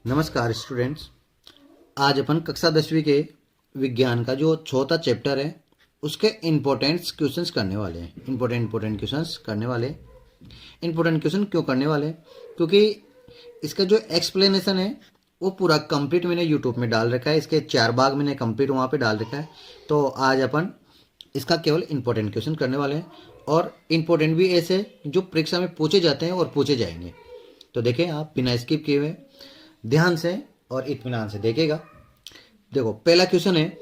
नमस्कार स्टूडेंट्स। आज अपन कक्षा 10वीं के विज्ञान का जो चौथा चैप्टर है उसके इम्पोर्टेंट क्वेश्चंस करने वाले हैं। इम्पोर्टेंट क्वेश्चंस करने वाले। इम्पोर्टेंट क्वेश्चन क्यों करने वाले? क्योंकि इसका जो एक्सप्लेनेशन है वो पूरा कंप्लीट मैंने यूट्यूब में डाल रखा है। इसके 4 भाग मैंने कंप्लीट वहाँ पे डाल रखा है। तो आज अपन इसका केवल इम्पोर्टेंट क्वेश्चन करने वाले हैं और इम्पोर्टेंट भी ऐसे जो परीक्षा में पूछे जाते हैं और पूछे जाएंगे। तो देखें आप बिना स्किप किए हुए ध्यान से और इत्मीनान से देखिएगा। देखो पहला क्वेश्चन है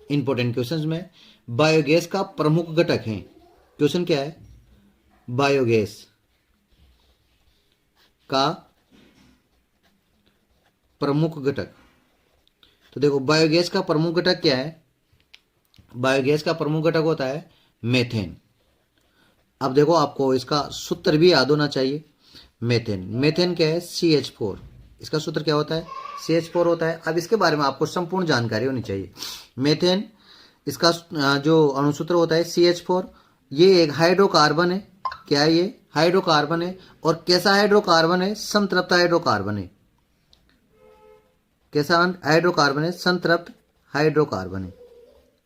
इंपॉर्टेंट क्वेश्चंस में, बायोगैस का प्रमुख घटक है। क्वेश्चन क्या है? बायोगैस का प्रमुख घटक। तो देखो बायोगैस का प्रमुख घटक क्या है? बायोगैस का प्रमुख घटक होता है मेथेन। अब देखो आपको इसका सूत्र भी याद होना चाहिए। मेथेन क्या है? CH4। इसका सूत्र क्या होता है? CH4 होता है। अब इसके बारे में आपको संपूर्ण जानकारी होनी चाहिए। मेथेन इसका जो अणुसूत्र होता है CH4। ये एक हाइड्रोकार्बन है। क्या है ये? हाइड्रोकार्बन है। और कैसा हाइड्रोकार्बन है? संतृप्त हाइड्रोकार्बन है। कैसा हाइड्रोकार्बन है? संतृप्त हाइड्रोकार्बन है।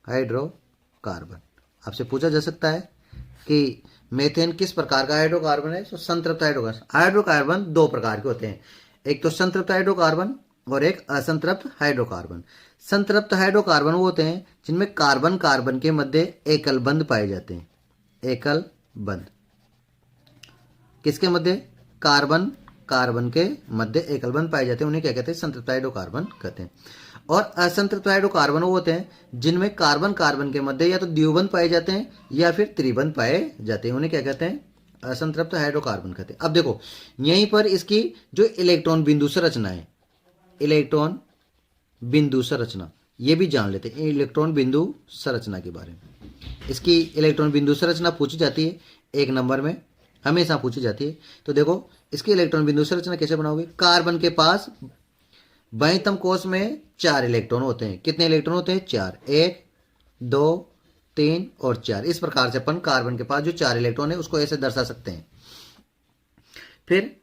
हाइड्रोकार्बन आपसे पूछा जा सकता है कि मेथेन किस प्रकार का हाइड्रोकार्बन है? तो संतृप्त हाइड्रोकार्बन। हाइड्रोकार्बन दो प्रकार के होते हैं, एक तो संतृप्त हाइड्रोकार्बन और एक असंतृप्त हाइड्रोकार्बन। संतृप्त हाइड्रोकार्बन वो होते हैं जिनमें कार्बन कार्बन के मध्य एकल बंध पाए जाते हैं। एकल बंध किसके मध्य? कार्बन कार्बन के मध्य एकल बंध पाए जाते हैं, उन्हें क्या कहते हैं? संतृप्त हाइड्रोकार्बन कहते हैं। और असंतृप्त हाइड्रोकार्बन वो होते हैं जिनमें कार्बन कार्बन के मध्य या तो द्विबंध पाए जाते हैं या फिर त्रिबंध पाए जाते हैं, उन्हें क्या कहते हैं? असंतृप्त हाइड्रोकार्बन कहते हैं। अब देखो यहीं पर इसकी जो इलेक्ट्रॉन बिंदु संरचना है, इलेक्ट्रॉन बिंदु संरचना, ये भी जान लेते हैं इलेक्ट्रॉन बिंदु संरचना के बारे में। इसकी इलेक्ट्रॉन बिंदु संरचना पूछी जाती है 1 नंबर में, हमेशा पूछी जाती है। तो देखो इसकी इलेक्ट्रॉन बिंदु संरचना कैसे बनाओगे? कार्बन के पास बाह्यतम कोश में 4 इलेक्ट्रॉन होते हैं। कितने इलेक्ट्रॉन होते हैं? 4। 1 2 3 और 4। इस प्रकार से अपन कार्बन के पास जो 4 इलेक्ट्रॉन है उसको ऐसे दर्शा सकते हैं। फिर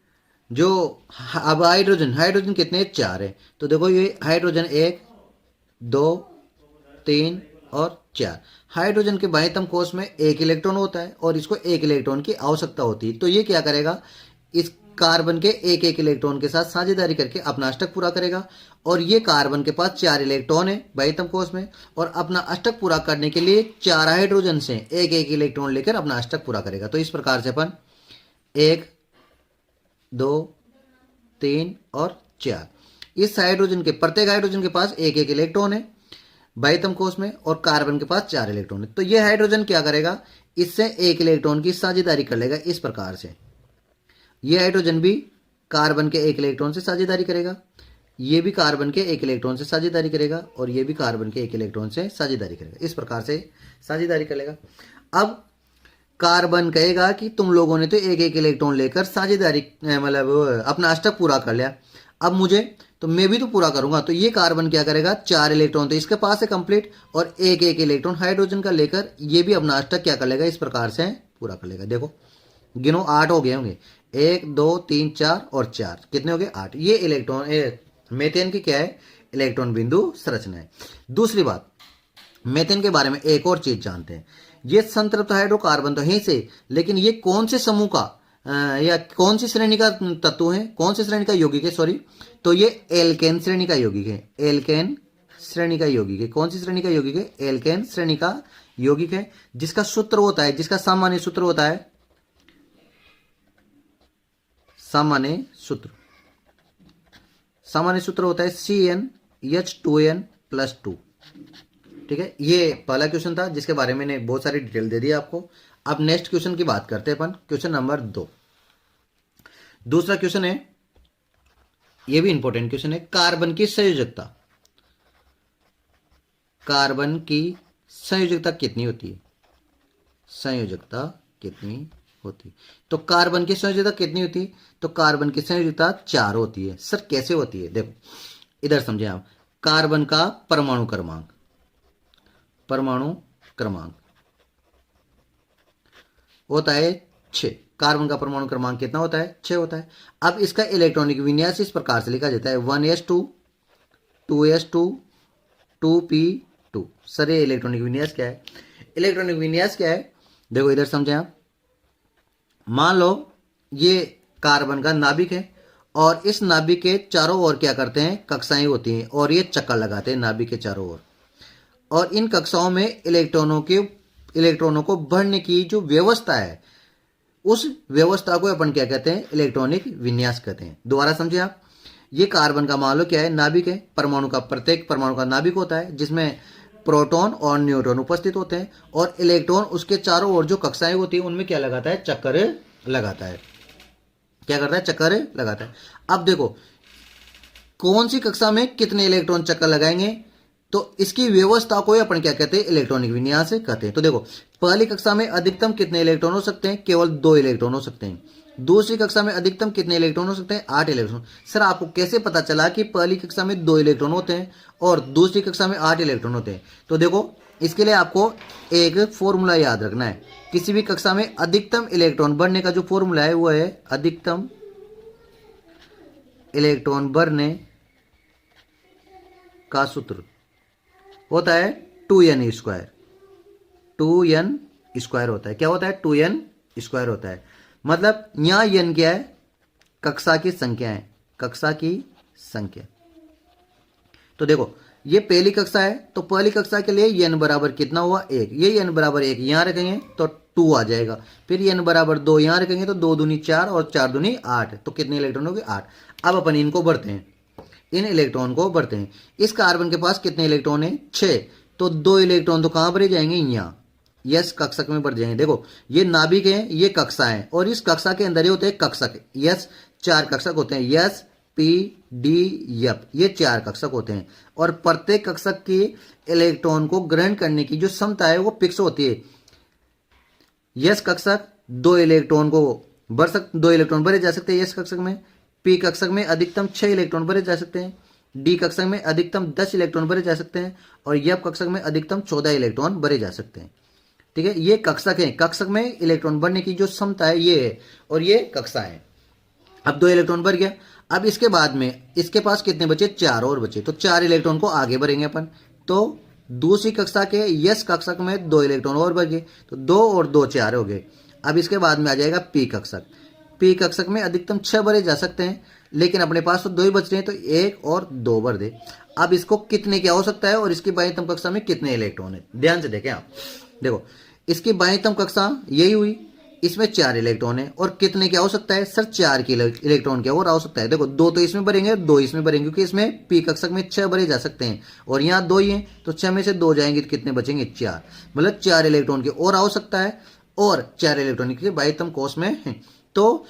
जो अब हाइड्रोजन कितने? 4 है। तो देखो ये हाइड्रोजन 1 2 3 और 4। हाइड्रोजन के बाह्यतम कोश में 1 इलेक्ट्रॉन होता है और इसको 1 इलेक्ट्रॉन की आवश्यकता होती है। तो ये क्या करेगा? इस कार्बन के एक एक इलेक्ट्रॉन के साथ साझेदारी करके अपना अष्टक पूरा करेगा। और ये कार्बन के पास 4 इलेक्ट्रॉन है बाह्यतम कोश में और अपना अष्टक पूरा करने के लिए 4 हाइड्रोजन से एक एक इलेक्ट्रॉन लेकर अपना अष्टक पूरा करेगा। तो इस प्रकार से अपन 1 2 3 और 4, इस हाइड्रोजन के प्रत्येक हाइड्रोजन के पास एक एक इलेक्ट्रॉन है बाह्यतम कोश में और कार्बन के पास 4 इलेक्ट्रॉन है। तो ये हाइड्रोजन क्या करेगा? इससे 1 इलेक्ट्रॉन की साझेदारी कर लेगा। इस प्रकार से ये हाइड्रोजन भी कार्बन के 1 इलेक्ट्रॉन से साझेदारी करेगा, ये भी कार्बन के 1 इलेक्ट्रॉन से साझेदारी करेगा और ये भी कार्बन के 1 इलेक्ट्रॉन से साझेदारी करेगा। इस प्रकार से साझेदारी करेगा। अब कार्बन कहेगा कि तुम लोगों ने तो एक एक इलेक्ट्रॉन लेकर साझेदारी मतलब अपना अष्टक पूरा कर लिया, अब मुझे तो मैं भी तो पूरा करूंगा। तो ये कार्बन क्या करेगा? 4 इलेक्ट्रॉन तो इसके पास है कंप्लीट और एक एक इलेक्ट्रॉन हाइड्रोजन का लेकर ये भी अपना अष्टक क्या कर लेगा? इस प्रकार से पूरा कर लेगा। देखो गिनो 8 हो गए होंगे, 1 2 3 4 और 4 कितने हो गए? 8। ये इलेक्ट्रॉन मेथेन की क्या है? इलेक्ट्रॉन बिंदु संरचना है। दूसरी बात, मेथेन के बारे में एक और चीज जानते हैं। ये संतृप्त हाइड्रोकार्बन तो है से, लेकिन ये कौन से समूह का या कौन सी श्रेणी का तत्व है? कौन सी श्रेणी का यौगिक है? सॉरी, तो ये एल्केन श्रेणी का यौगिक है। एल्केन श्रेणी का यौगिक है। कौन सी श्रेणी का यौगिक है? एल्केन श्रेणी का यौगिक है, जिसका सूत्र होता है, जिसका सामान्य सूत्र होता है, सामान्य सूत्र होता है CnH2n+2। ठीक है, ये पहला क्वेश्चन था जिसके बारे में मैंने बहुत सारी डिटेल दे दी आपको। अब नेक्स्ट क्वेश्चन की बात करते हैं अपन, क्वेश्चन नंबर 2। दूसरा क्वेश्चन है, ये भी इंपॉर्टेंट क्वेश्चन है, कार्बन की संयोजकता। कार्बन की संयोजकता कितनी होती है? संयोजकता कितनी होती? तो कार्बन की संयोजकता कितनी होती है? तो कार्बन की संयोजकता 4 होती है। सर कैसे होती है? देखो इधर समझे आप। कार्बन का परमाणु क्रमांक होता है 6। कार्बन का परमाणु क्रमांक कितना होता है? 6 होता है। अब इसका इलेक्ट्रॉनिक विन्यास इस प्रकार से लिखा जाता है 1s2 2s2 2p2। सर ये इलेक्ट्रॉनिक विन्यास क्या है? इलेक्ट्रॉनिक विन्यास क्या है? देखो इधर समझें आप। मान लो ये कार्बन का नाभिक है और इस नाभिक के चारों ओर क्या करते हैं? कक्षाएं होती हैं और ये चक्कर लगाते हैं नाभिक के चारों ओर। और इन कक्षाओं में इलेक्ट्रॉनों को भरने की जो व्यवस्था है, उस व्यवस्था को अपन क्या कहते हैं? इलेक्ट्रॉनिक विन्यास कहते हैं। दोबारा समझिए आप। ये कार्बन का मान लो क्या है? नाभिक है। परमाणु का, प्रत्येक परमाणु का नाभिक होता है जिसमें प्रोटॉन और न्यूट्रॉन उपस्थित होते हैं और इलेक्ट्रॉन उसके चारों ओर जो कक्षाएं होती हैं उनमें क्या लगाता है? चक्कर लगाता है। क्या करता है? चक्कर लगाता है। अब देखो कौन सी कक्षा में कितने इलेक्ट्रॉन चक्कर लगाएंगे, तो इसकी व्यवस्था को अपन क्या कहते हैं? इलेक्ट्रॉनिक विन्यास कहते हैं। तो देखो पहली कक्षा में अधिकतम कितने इलेक्ट्रॉन हो सकते हैं? केवल 2 इलेक्ट्रॉन हो सकते हैं। दूसरी कक्षा में अधिकतम कितने इलेक्ट्रॉन हो सकते हैं? 8 इलेक्ट्रॉन। सर आपको कैसे पता चला कि पहली कक्षा में 2 इलेक्ट्रॉन होते हैं और दूसरी कक्षा में 8 इलेक्ट्रॉन होते हैं? तो देखो इसके लिए आपको एक फॉर्मूला याद रखना है। किसी भी कक्षा में अधिकतम इलेक्ट्रॉन भरने का जो फॉर्मूला है वो है अधिकतम इलेक्ट्रॉन भरने का सूत्र होता है 2n स्क्वायर। 2n स्क्वायर होता है। क्या होता है? 2n स्क्वायर होता है। मतलब यहां n क्या है? कक्षा की संख्या है। कक्षा की संख्या। तो देखो ये पहली कक्षा है तो पहली कक्षा के लिए n बराबर कितना हुआ? 1। ये n बराबर 1 यहां रखेंगे तो 2 आ जाएगा। फिर n बराबर 2 यहां रखेंगे तो 2 दूनी 4 और 4 दूनी 8। तो कितने इलेक्ट्रॉन हो गए? 8। अब अपन इनको भरते हैं, इन इलेक्ट्रॉन को भरते हैं। इस कार्बन के पास कितने इलेक्ट्रॉन है? 6। तो 2 इलेक्ट्रॉन तो कहां भरे जाएंगे? यहां यस कक्षक में भर जाएंगे। देखो ये नाभिक है, ये कक्षा है और इस कक्षा के अंदर ये होते हैं कक्षक। यस 4 कक्षक होते हैं। यस पी डी एफ ये 4 कक्षक होते हैं और प्रत्येक कक्षक की इलेक्ट्रॉन को ग्रहण करने की जो क्षमता है वो फिक्स होती है। यस कक्षक 2 इलेक्ट्रॉन को 2 इलेक्ट्रॉन भरे जा सकते हैं यस कक्षक में। पी कक्षक में अधिकतम 6 इलेक्ट्रॉन भरे जा सकते हैं। डी कक्षक में अधिकतम 10 इलेक्ट्रॉन भरे जा सकते हैं और एफ कक्षक में अधिकतम 14 इलेक्ट्रॉन भरे जा सकते हैं। ठीक है, ये कक्षक है। कक्षक में इलेक्ट्रॉन भरने की जो क्षमता है ये है और ये कक्षा है। अब 2 इलेक्ट्रॉन भर गया। अब इसके बाद में इसके पास कितने बचे? 4 और बचे। तो 4 इलेक्ट्रॉन को आगे भरेंगे अपन। तो दूसरी कक्षा के यस कक्षक में 2 इलेक्ट्रॉन और भर गए तो 2 और 2 4 हो गए। अब इसके बाद में आ जाएगा पी कक्षक। पी कक्षक में अधिकतम 6 भरे जा सकते हैं लेकिन अपने पास तो 2 ही बच रहे हैं तो 1 और 2 भर दे। अब इसको कितने क्या हो सकता है और इसकी बाह्यतम कक्षा में कितने इलेक्ट्रॉन है? ध्यान से देखें आप। देखो इसकी बाह्यतम कक्षा यही हुई, इसमें 4 इलेक्ट्रॉन है और कितने क्या हो सकता है? सर 4 की इलेक्ट्रॉन क्या और हो सकता है? देखो 2 तो इसमें भरेंगे और 2 इसमें भरेंगे क्योंकि इसमें पी कक्षक में 6 भरे जा सकते हैं और यहाँ 2 ही हैं तो 6 में से 2 जाएंगे तो कितने बचेंगे? 4। मतलब 4 इलेक्ट्रॉन की और हो सकता है और 4 इलेक्ट्रॉन के बाह्यतम कोष में है। तो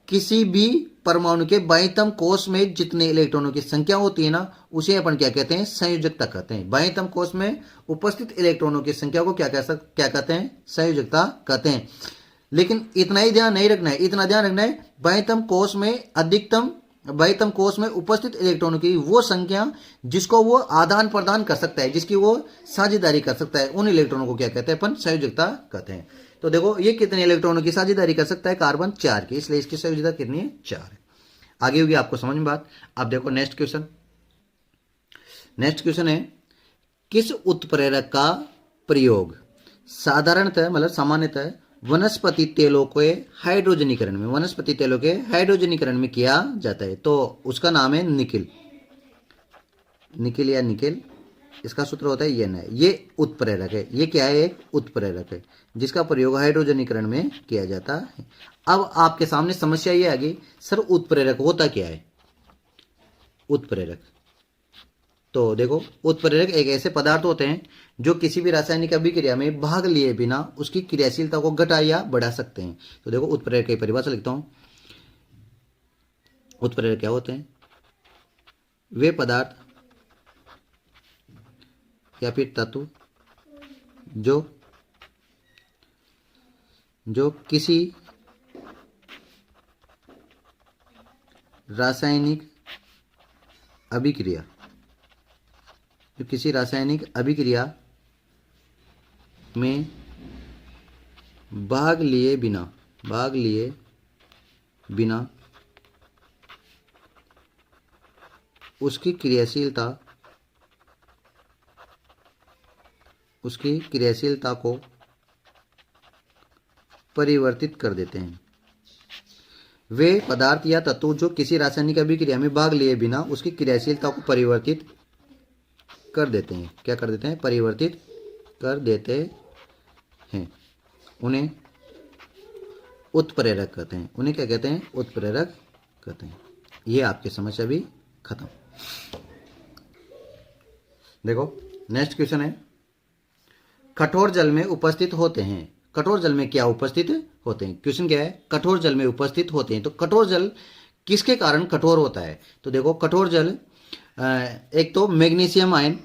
किसी भी परमाणु के बाह्यतम कोष में जितने इलेक्ट्रॉनों की संख्या होती है ना उसे अपन क्या कहते हैं? संयोजकता कहते हैं। बाह्यतम कोष में उपस्थित इलेक्ट्रॉनों की संख्या को क्या कहते हैं? संयोजकता कहते हैं। लेकिन इतना ही ध्यान नहीं रखना है, इतना ध्यान रखना है बाह्यतम कोष में उपस्थित इलेक्ट्रॉनों की वो संख्या जिसको वो आदान प्रदान कर सकता है, जिसकी वो साझेदारी कर सकता है, उन इलेक्ट्रॉनों को क्या कहते हैं? अपन संयोजकता कहते हैं। तो देखो ये कितने इलेक्ट्रॉनों की साझेदारी कर सकता है? कार्बन 4 की, इसलिए इसकी संयोजकता कितनी है? 4 है। आगे होगी आपको समझ में बात। अब देखो नेक्स्ट क्वेश्चन है किस उत्प्रेरक का प्रयोग साधारणतः मतलब सामान्यतः वनस्पति तेलों के हाइड्रोजनीकरण में किया जाता है? तो उसका नाम है निकिल या निकेल। इसका सूत्र होता है एन है। ये उत्प्रेरक है। ये क्या है? एक उत्प्रेरक है जिसका प्रयोग हाइड्रोजनीकरण में किया जाता है। अब आपके सामने समस्या ये आ गई, सर उत्प्रेरक होता क्या है? उत्प्रेरक तो देखो उत्प्रेरक एक ऐसे पदार्थ होते हैं जो किसी भी रासायनिक अभिक्रिया में भाग लिए बिना उसकी क्रियाशीलता को घटा या बढ़ा सकते हैं। तो देखो उत्प्रेरक की परिभाषा लिखता हूं। उत्प्रेरक क्या होते हैं? वे पदार्थ या फिर तत्व जो किसी रासायनिक अभिक्रिया में भाग लिए बिना भाग लिए बिना उसकी क्रियाशीलता को परिवर्तित कर देते हैं। वे पदार्थ या तत्व जो किसी रासायनिक अभिक्रिया में भाग लिए बिना उसकी क्रियाशीलता को परिवर्तित कर देते हैं। क्या कर देते हैं? परिवर्तित कर देते हैं। उन्हें उत्प्रेरक कहते हैं। उन्हें क्या कहते हैं? उत्प्रेरक कहते हैं। ये आपकी समस्या भी खत्म। देखो नेक्स्ट क्वेश्चन है, कठोर जल में उपस्थित होते हैं। कठोर जल में क्या उपस्थित होते हैं? क्वेश्चन क्या है? कठोर जल में उपस्थित होते हैं। तो कठोर जल किसके कारण कठोर होता है? तो देखो कठोर जल एक तो मैग्नीशियम आयन,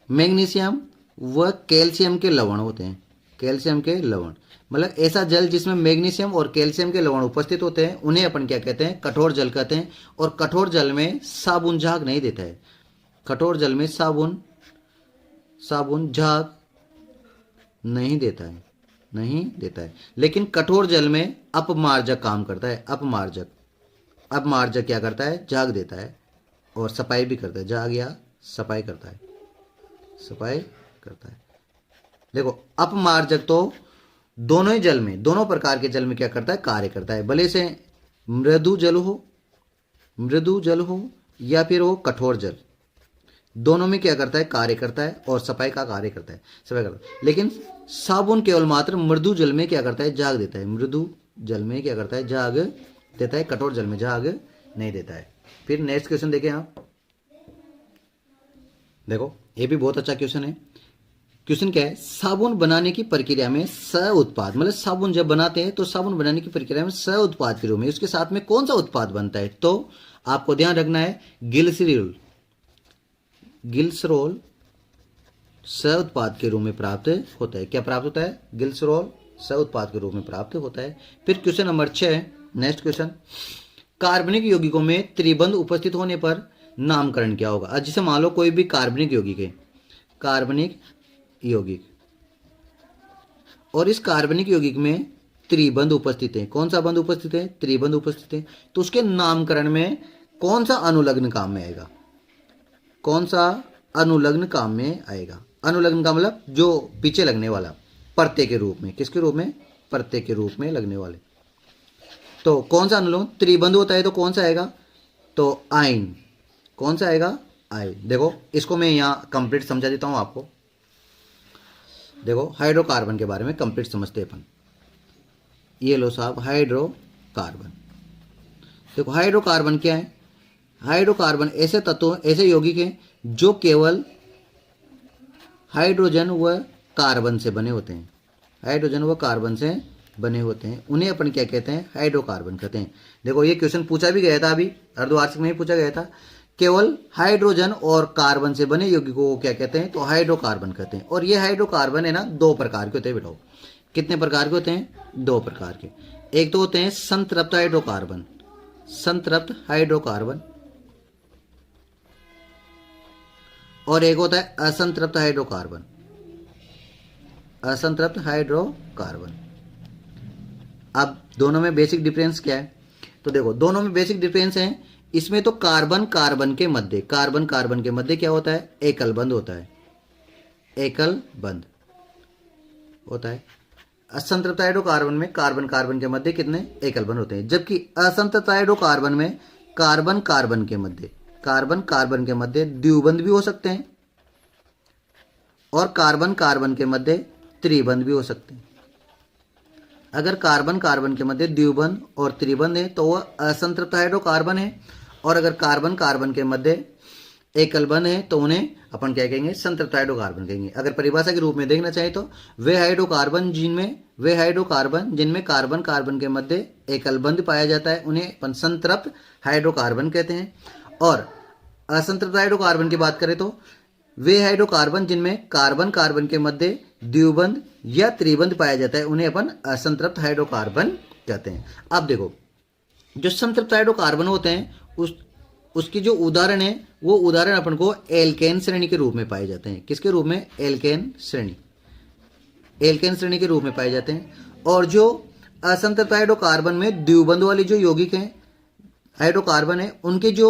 मैग्नीशियम व कैल्शियम के लवण होते हैं। कैल्शियम के लवण मतलब ऐसा जल जिसमें मैग्नीशियम और कैल्शियम के लवण उपस्थित होते हैं, उन्हें अपन क्या कहते हैं? कठोर जल कहते हैं। और कठोर जल में साबुन झाग नहीं देता है। कठोर जल में साबुन झाग नहीं देता है, नहीं देता है। लेकिन कठोर जल में अपमार्जक काम करता है। अपमार्जक क्या करता है? झाग देता है और सफाई भी करता है। झाग या सफाई करता है, सफाई करता है। देखो अपमार्जक तो दोनों ही जल में, दोनों प्रकार के जल में क्या करता है? कार्य करता है। भले से मृदु जल हो या फिर वो कठोर जल, दोनों में क्या करता है? कार्य करता है और सफाई का कार्य करता है, सफाई करता है। लेकिन साबुन केवल मात्र मृदु जल में क्या करता है? झाग देता है। मृदु जल में क्या करता है? झाग देता है। कठोर जल में झाग नहीं देता है। फिर नेक्स्ट क्वेश्चन देखें आप। देखो ये भी बहुत अच्छा क्वेश्चन है। क्वेश्चन क्या है? साबुन बनाने की प्रक्रिया में स उत्पाद, मतलब साबुन जब बनाते हैं तो साबुन बनाने की प्रक्रिया में स उत्पाद के रूप में उसके साथ में कौन सा उत्पाद बनता है? तो आपको ध्यान रखना है ग्लिसरॉल स उत्पाद के रूप में प्राप्त होता है। क्या प्राप्त होता है? ग्लिसरॉल स उत्पाद के रूप में प्राप्त होता है। फिर क्वेश्चन नंबर 6, नेक्स्ट क्वेश्चन, कार्बनिक यौगिकों में त्रिबंध उपस्थित होने पर नामकरण क्या होगा? जैसे मान लो कोई भी कार्बनिक यौगिक और इस कार्बनिक यौगिक में त्रिबंध उपस्थित है। कौन सा बंध उपस्थित है? त्रिबंध उपस्थित है। तो उसके नामकरण में कौन सा अनुलग्न काम में आएगा? कौन सा अनुलग्न काम में आएगा? अनुलग्न का मतलब जो पीछे लगने वाला, प्रत्यय के रूप में। किसके रूप में? प्रत्यय के रूप में लगने वाले। तो कौन सा अनुलग्न? त्रिबंध होता है तो कौन सा आएगा? तो आयन। कौन सा आएगा? आयन। देखो इसको मैं यहाँ कंप्लीट समझा देता हूँ आपको। देखो हाइड्रोकार्बन के बारे में कंप्लीट समझते हैं अपन। ये लो साहब हाइड्रोकार्बन। देखो हाइड्रोकार्बन क्या है? हाइड्रोकार्बन ऐसे तत्व, ऐसे यौगिक हैं जो केवल हाइड्रोजन व कार्बन से बने होते हैं। हाइड्रोजन व कार्बन से बने होते हैं, उन्हें अपन क्या कहते हैं? हाइड्रोकार्बन कहते हैं। देखो ये क्वेश्चन पूछा भी गया था, अभी अर्धवार्षिक में ही पूछा गया था। केवल हाइड्रोजन और कार्बन से बने यौगिकों को क्या कहते हैं? तो हाइड्रोकार्बन कहते हैं। और ये हाइड्रोकार्बन है ना, 2 प्रकार के होते हैं बेटा। कितने प्रकार के होते हैं? 2 प्रकार के। एक तो होते हैं संतृप्त हाइड्रोकार्बन, संतृप्त हाइड्रोकार्बन, और एक होता है असंतृप्त हाइड्रोकार्बन, असंतृप्त हाइड्रोकार्बन। अब दोनों में बेसिक डिफरेंस क्या है? तो देखो दोनों में बेसिक डिफरेंस है। इसमें तो कार्बन कार्बन के मध्य क्या होता है? एकल बंध होता है, एकल बंध होता है। असंतृप्त हाइड्रोकार्बन में कार्बन कार्बन के मध्य कितने? एकल बंध होते हैं। जबकि असंतृप्त हाइड्रोकार्बन में कार्बन कार्बन के मध्य द्विबंध भी हो सकते हैं और कार्बन कार्बन के मध्य त्रिबंध भी हो सकते हैं। अगर कार्बन कार्बन के मध्य द्विबंध और त्रिबंध है तो वह असंतृप्त हाइड्रोकार्बन है, और अगर कार्बन कार्बन के मध्य एकल बंध है तो उन्हें अपन क्या कहेंगे? संतृप्त हाइड्रोकार्बन कहेंगे। अगर परिभाषा के रूप में देखना चाहे तो वे हाइड्रोकार्बन जिनमें कार्बन कार्बन के मध्य एकल बंध पाया जाता है उन्हें अपन संतृप्त हाइड्रोकार्बन कहते हैं। और असंतृप्त हाइड्रोकार्बन की बात करें तो वे हाइड्रोकार्बन जिनमें कार्बन कार्बन के मध्य द्विबंध या त्रिबंध पाया जाता है उन्हें अपन असंतृप्त हाइड्रोकार्बन कहते हैं। अब देखो जो संतृप्त हाइड्रोकार्बन होते हैं उसकी जो उदाहरण है वो उदाहरण अपन को एल्केन श्रेणी के रूप में पाए जाते हैं। किसके रूप में? एल्केन श्रेणी के रूप में पाए जाते हैं। और जो असंतृप्त हाइड्रोकार्बन में द्विबंध वाली जो यौगिक है हाइड्रोकार्बन है उनके जो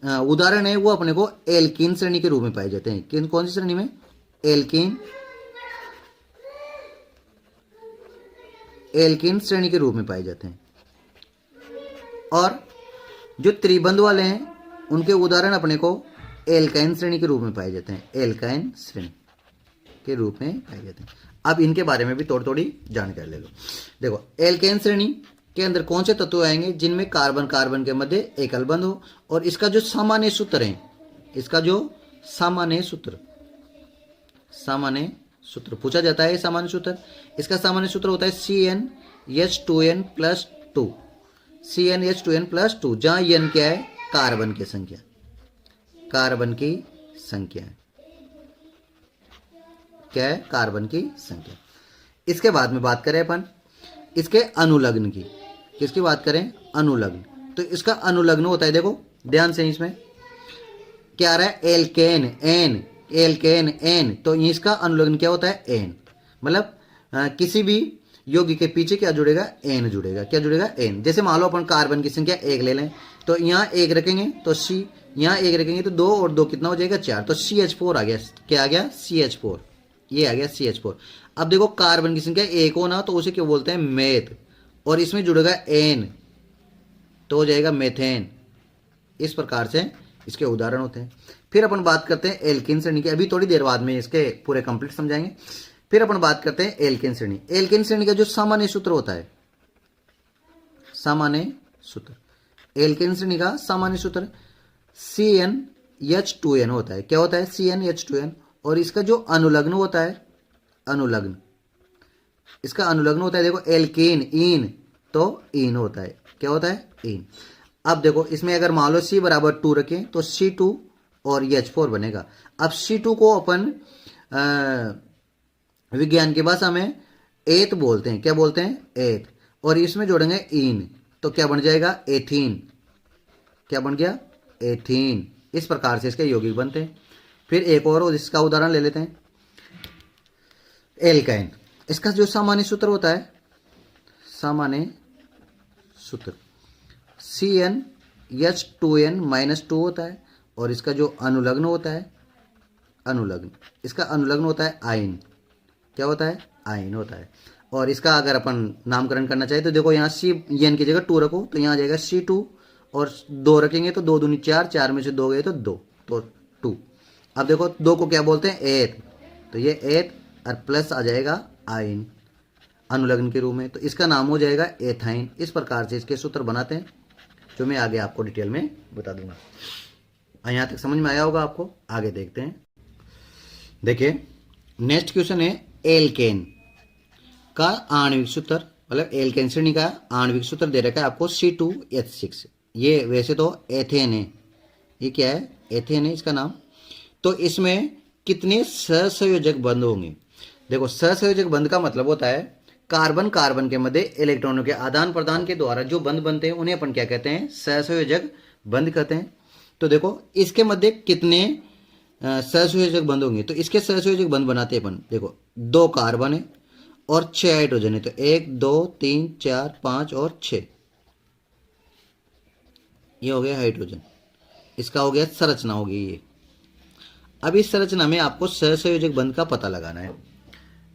उदाहरण है वो अपने को एल्कीन श्रेणी के रूप में पाए जाते हैं। किन कौन सी श्रेणी में? एल्कीन श्रेणी के रूप में पाए जाते हैं। और जो त्रिबंध वाले हैं उनके उदाहरण अपने को एल्काइन श्रेणी के रूप में पाए जाते हैं। एल्काइन श्रेणी के रूप में पाए जाते हैं। अब इनके बारे में भी थोड़ी थोड़ी जानकारी ले लो। देखो एल्केन श्रेणी के अंदर कौन से तत्व आएंगे जिनमें कार्बन कार्बन के मध्य एकल बंध हो और इसका जो सामान्य सूत्र है, इसका जो सामान्य सूत्र पूछा जाता है, सामान्य सूत्र, इसका सामान्य सूत्र होता है CnH2n प्लस 2। CnH2n प्लस 2 जहां n क्या है? कार्बन की संख्या, कार्बन की संख्या क्या है? कार्बन की संख्या। इसके बाद में बात करें अपन इसके अनुलग्न की। किसकी बात करें? अनुलग्न। तो इसका अनुलग्न होता है, देखो ध्यान से, इसमें क्या आ रहा है? Alkane ane, alkane ane. तो इसका अनुलग्न क्या होता है? एन। मतलब किसी भी यौगिक के पीछे क्या जुड़ेगा? एन जुड़ेगा। क्या जुड़ेगा? एन। जैसे मान लो अपन कार्बन की संख्या 1 ले लें, तो यहाँ 1 रखेंगे तो C, यहाँ 1 रखेंगे तो 2 और 2 कितना हो जाएगा? 4। तो CH4 आ गया। क्या आ गया? CH4। ये आ गया CH4। अब देखो कार्बन की संख्या 1 हो ना तो उसे क्या बोलते हैं? मेथ। और इसमें जुड़ेगा एन तो हो जाएगा मेथेन। इस प्रकार से इसके उदाहरण होते हैं। फिर अपन बात करते हैं एल्कीन श्रेणी की। अभी थोड़ी देर बाद में इसके पूरे कंप्लीट समझाएंगे। फिर अपन बात करते हैं एल्कीन श्रेणी। एल्कीन श्रेणी का जो सामान्य सूत्र होता है, सामान्य सूत्र, एल्कीन श्रेणी का सामान्य सूत्र CnH2n होता है। क्या होता है? CnH2n। और इसका जो अनुलग्न होता है, अनुलग्न, इसका अनुलग्न होता है, देखो एल्कीन इन, तो इन होता है। क्या होता है? इन। अब देखो इसमें अगर मान लो C बराबर 2 रखें तो C2 और H4 बनेगा। अब C2 को अपन विज्ञान की भाषा में एथ बोलते हैं। क्या बोलते हैं? एथ। और इसमें जोड़ेंगे इन तो क्या बन जाएगा? एथीन। क्या बन गया? एथीन। इस प्रकार से इसके यौगिक बनते हैं। फिर एक और इसका उदाहरण ले लेते हैं, एल्काइन। इसका जो सामान्य सूत्र होता है, सामान्य सूत्र CnH2n माइनस 2 होता है। और इसका जो अनुलग्न होता है, अनुलग्न, इसका अनुलग्न होता है आयन। क्या होता है? आयन होता है। और इसका अगर अपन नामकरण करना चाहे तो देखो यहाँ CN की जगह 2 रखो तो यहाँ आ जाएगा C2 और 2 रखेंगे तो 2 दूनी 4, 4 में से 2 गए तो 2, तो 2। अब देखो 2 को क्या बोलते हैं? एथ। तो ये एथ और प्लस आ जाएगा आयन अनुलग्न के रूप में, तो इसका नाम हो जाएगा एथाइन। इस प्रकार से इसके सूत्र बनाते हैं जो मैं आगे आपको डिटेल में बता दूंगा। यहाँ तक समझ में आया होगा आपको। आगे देखते हैं। देखिए नेक्स्ट क्वेश्चन है एल्केन का आणविक सूत्र, मतलब एल्केन श्रेणी का आणविक सूत्र दे रखा है आपको C2H6। ये वैसे तो एथेन है, ये क्या है? एथेन है इसका नाम। तो इसमें कितने सहसंयोजक बंध होंगे? देखो सहसंयोजक बंध का मतलब होता है कार्बन कार्बन के मध्य इलेक्ट्रॉनों के आदान प्रदान के द्वारा जो बंध बनते हैं उन्हें अपन क्या कहते हैं? सहसंयोजक बंध कहते हैं। तो देखो इसके मध्य कितने सहसंयोजक बंध होंगे? तो इसके सहसंयोजक बंध बनाते हैं अपन, देखो 2 कार्बन है और 6 हाइड्रोजन है। तो 1 2 3 4 5 और 6, ये हो गया हाइड्रोजन। इसका हो गया संरचना होगी ये। अब इस संरचना में आपको सहसंयोजक बंध का पता लगाना है।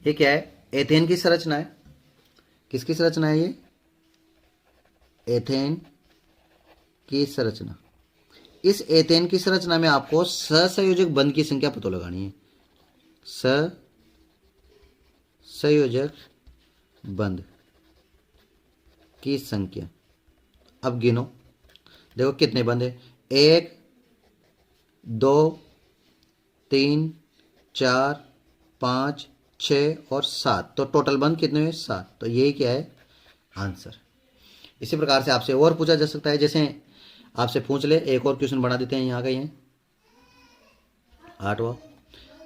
ये क्या है? एथेन की संरचना है। किसकी संरचना है ये? एथेन की संरचना। इस एथेन की संरचना में आपको सहसंयोजक बंध की संख्या पता लगानी है। सहसंयोजक बंध की संख्या। अब गिनो, देखो कितने बंध है? 1 2 3 4 5 6 और 7। तो टोटल बंध कितने हुए? 7। तो यही क्या है? आंसर। इसी प्रकार से आपसे और पूछा जा सकता है। जैसे आपसे पूछ ले, एक और क्वेश्चन बना देते हैं यहाँ का, ये 8वां।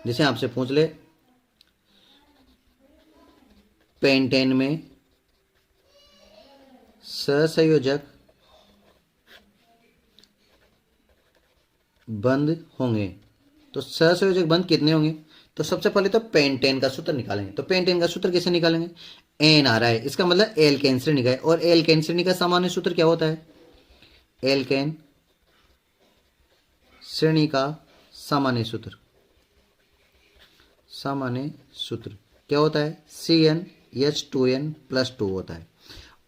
जैसे आपसे पूछ ले पेंटेन में सहसंयोजक बंध होंगे तो सहसंयोजक बंध कितने होंगे? तो सबसे पहले तो पेंटेन का सूत्र निकालेंगे। तो पेंटेन का सूत्र कैसे निकालेंगे? एन आ रहा है, इसका मतलब एल्केन श्रेणी का है। और एल्केन श्रेणी का सामान्य सूत्र क्या होता है? एल्केन श्रेणी का सामान्य सूत्र, सामान्य सूत्र क्या होता है? CnH2n+2 होता है।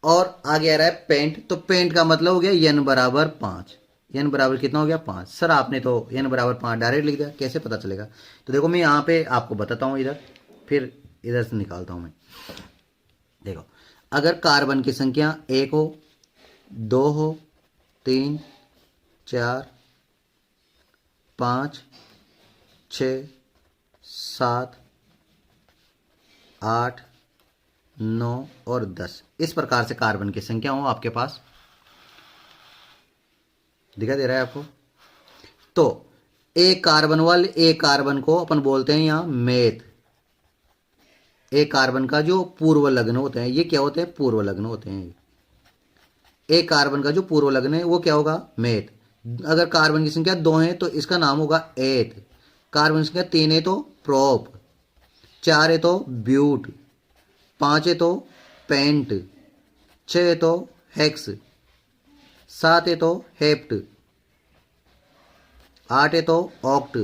और आगे आ रहा है पेंट, तो पेंट का मतलब हो गया n बराबर 5। n बराबर कितना हो गया? 5। सर आपने तो n बराबर 5 डायरेक्ट लिख दिया, कैसे पता चलेगा? तो देखो मैं यहाँ पे आपको बताता हूँ, इधर फिर इधर से निकालता हूँ मैं। देखो, अगर कार्बन की संख्या 1 हो, 2 हो, 3, 4, 5, 6, 7, 8, 9 और 10, इस प्रकार से कार्बन की संख्या हो आपके पास, दिखाई दे रहा है आपको? तो एक कार्बन वाले एक कार्बन को अपन बोलते हैं यहाँ मेथ। एक कार्बन का जो पूर्व लग्न होते हैं, ये क्या होते हैं? पूर्व लग्न होते हैं। एक कार्बन का जो पूर्व लग्न है वो क्या होगा? मेथ। अगर कार्बन की संख्या 2 है तो इसका नाम होगा एथ। कार्बन की संख्या 3 है तो प्रोप, 4 है तो ब्यूट, 5 है तो पेंट, 6 है तो हेक्स, 7 है तो हेप्ट, 8 है तो ऑक्ट,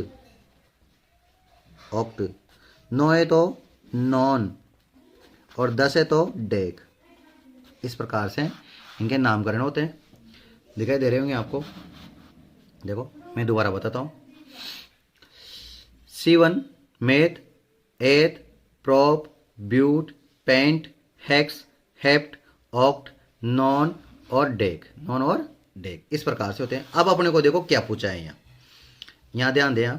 9 है तो नॉन और 10 है तो डेक। इस प्रकार से इनके नामकरण होते हैं। दिखाई दे रहे होंगे आपको। देखो मैं दोबारा बताता हूँ। C1 meth, eth, prop, but, pent, hex, hept, oct, non और डेक। नॉन और डेक इस प्रकार से होते हैं। अब अपने को देखो क्या पूछा है यहाँ, यहाँ ध्यान दें।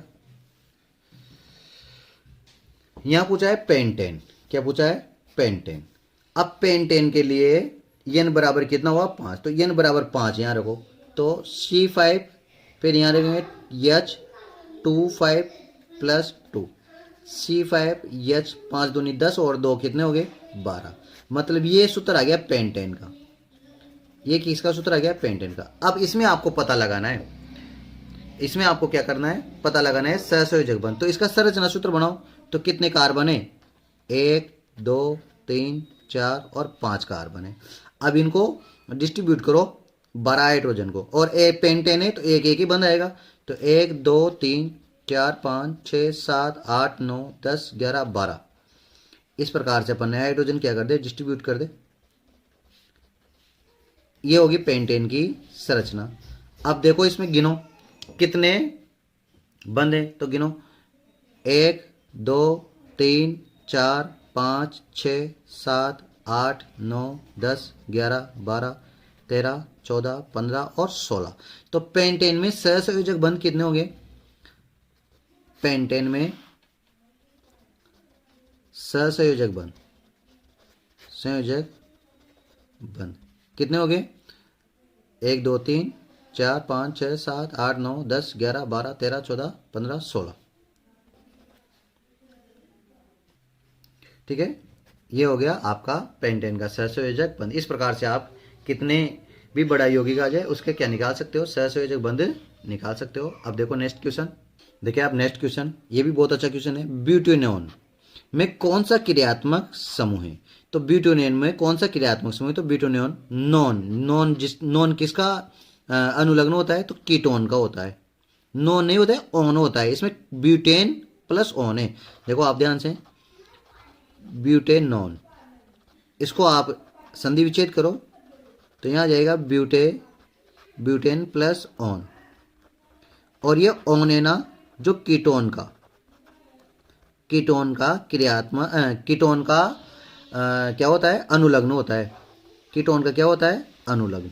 यहाँ पूछा है पेंटेन। क्या पूछा है? पेंटेन। अब पेंटेन के लिए n बराबर कितना हुआ? 5। तो n बराबर 5 यहाँ रखो, तो C5, फिर यहाँ रखेंगे H25+2, C5H 5 दूनी 10 और 2 कितने हो गए? 12। मतलब ये सूत्र आ गया पेंटेन का। ये किसका सूत्र आ गया? पेंटेन का। अब इसमें आपको पता लगाना है, इसमें आपको क्या करना है? पता लगाना है सहसंयोजक बंध। तो इसका संरचना सूत्र बनाओ। तो कितने कार्बन है? 1, 2, 3, 4 और 5 कार्बन है। अब इनको डिस्ट्रीब्यूट करो 12 हाइड्रोजन को, और एक पेंटेन है तो एक एक ही बंद आएगा। तो 1, 2, 3, 4, 5, 6, 7, 8, 9, 10, 11, 12 इस प्रकार से अपन ने हाइड्रोजन क्या कर दे? डिस्ट्रीब्यूट कर दे। ये होगी पेंटेन की संरचना। अब देखो इसमें गिनो कितने बंद है, तो गिनो 1, 2, 3, 4, 5, 6, 7, 8, 9, 10, 11, 12, 13, 14, 15 और 16। तो पेंटेन में सहसंयोजक बंध कितने होंगे? पेंटेन में सहसंयोजक बंध, संयोजक बंध कितने हो गए? 1, 2, 3, 4, 5, 6, 7, 8, 9, 10, 11, 12, 13, 14, 15, 16। ठीक है, ये हो गया आपका पेंटेन का सहसंयोजक बंध। इस प्रकार से आप कितने भी बड़ा यौगिक आ जाए उसके क्या निकाल सकते हो? सहसंयोजक बंध निकाल सकते हो। अब देखो नेक्स्ट क्वेश्चन, देखिए आप नेक्स्ट क्वेश्चन, ये भी बहुत अच्छा क्वेश्चन है। ब्यूटेनॉन में कौन सा क्रियात्मक समूह है? तो ब्यूटेनॉन में कौन सा क्रियात्मक समूह है? तो ब्यूटेनॉन नॉन किसका अनुलग्न होता है? तो कीटोन का होता है। नॉन नहीं होता है, ऑन होता है। इसमें ब्यूटेन प्लस ऑन है। देखो आप ध्यान से, ब्यूटेनॉन, इसको आप संधि विच्छेद करो तो यहाँ जाएगा ब्यूटेन प्लस ऑन, और ये ऑन है ना जो कीटोन का क्रियात्मक कीटोन का क्या होता है? अनुलग्न होता है। कीटोन का क्या होता है? अनुलग्न।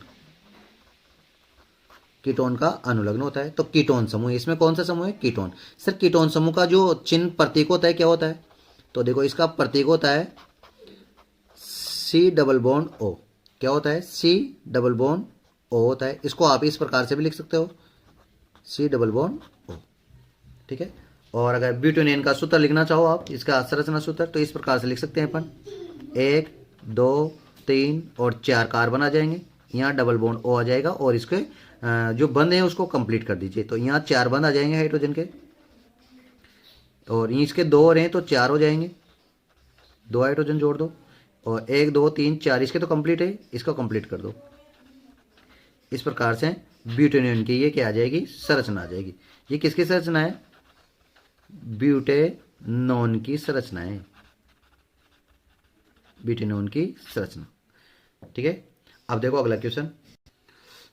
कीटोन का अनुलग्न होता है। तो कीटोन समूह, इसमें कौन सा समूह है? कीटोन। सर कीटोन समूह का जो चिन्ह प्रतीक होता है क्या होता है? तो देखो इसका प्रतीक होता है C+O। क्या होता है? C+O होता है। इसको आप इस प्रकार से भी लिख सकते हो, C+O। ठीक है। और अगर ब्यूटेनॉन का सूत्र लिखना चाहो आप, इसका संरचना सूत्र, तो इस प्रकार से लिख सकते हैं अपन। 1, 2, 3 और 4 कार्बन आ जाएंगे, यहाँ डबल बॉन्ड O आ जाएगा, और इसके जो बंद हैं उसको कंप्लीट कर दीजिए। तो यहाँ 4 बंद आ जाएंगे हाइड्रोजन के, और इसके 2 और हैं तो 4 हो जाएंगे। 2 हाइड्रोजन जोड़ दो। और 1 2 3 4 इसके तो कंप्लीट है, इसको कंप्लीट कर दो। इस प्रकार से ब्यूटेनॉन की ये क्या आ जाएगी, संरचना आ जाएगी। ये किसकी संरचना है, ब्यूटेनॉन की संरचना है, ब्यूटेनॉन की संरचना। ठीक है, अब देखो अगला क्वेश्चन।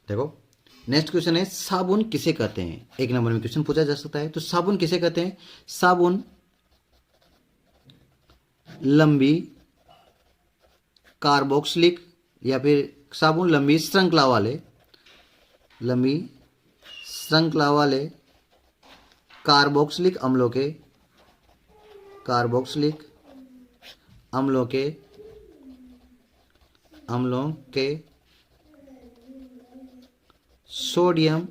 देखो नेक्स्ट क्वेश्चन है, साबुन किसे कहते हैं। 1 नंबर में क्वेश्चन पूछा जा सकता है। तो साबुन किसे कहते हैं, साबुन लंबी कार्बोक्सिलिक या फिर साबुन लंबी श्रृंखला वाले कार्बोक्सिलिक अम्लों के सोडियम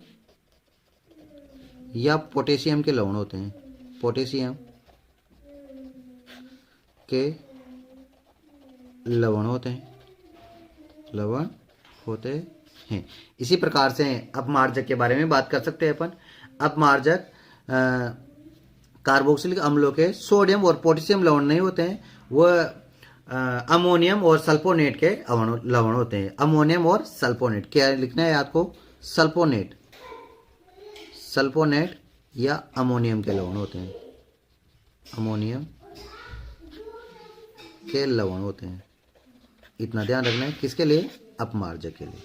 या पोटेशियम के लवण होते हैं, पोटेशियम के लवण होते हैं। इसी प्रकार से अपमार्जक के बारे में बात कर सकते हैं अपन। अपमार्जक कार्बोक्सिलिक अम्लों के सोडियम और पोटेशियम लवण नहीं होते हैं, वह अमोनियम और सल्फोनेट के लवण होते हैं। अमोनियम और सल्फोनेट, क्या लिखना है आपको, सल्फोनेट या अमोनियम के लवण होते हैं, अमोनियम के लवण होते हैं। इतना ध्यान रखना है, किसके लिए, अपमार्जक के लिए,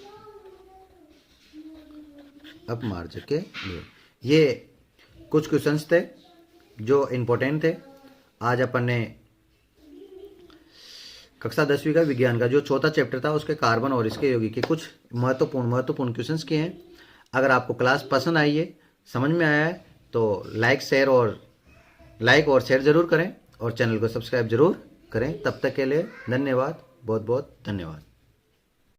अपमार्जक के लिए। ये कुछ क्वेश्चंस थे जो इम्पोर्टेंट थे। आज अपन ने कक्षा 10वीं का विज्ञान का जो चौथा चैप्टर था उसके कार्बन और इसके यौगिक के कुछ महत्वपूर्ण क्वेश्चंस किए हैं। अगर आपको क्लास पसंद आई है, समझ में आया है, तो लाइक और शेयर जरूर करें और चैनल को सब्सक्राइब जरूर करें। तब तक के लिए धन्यवाद, बहुत बहुत धन्यवाद।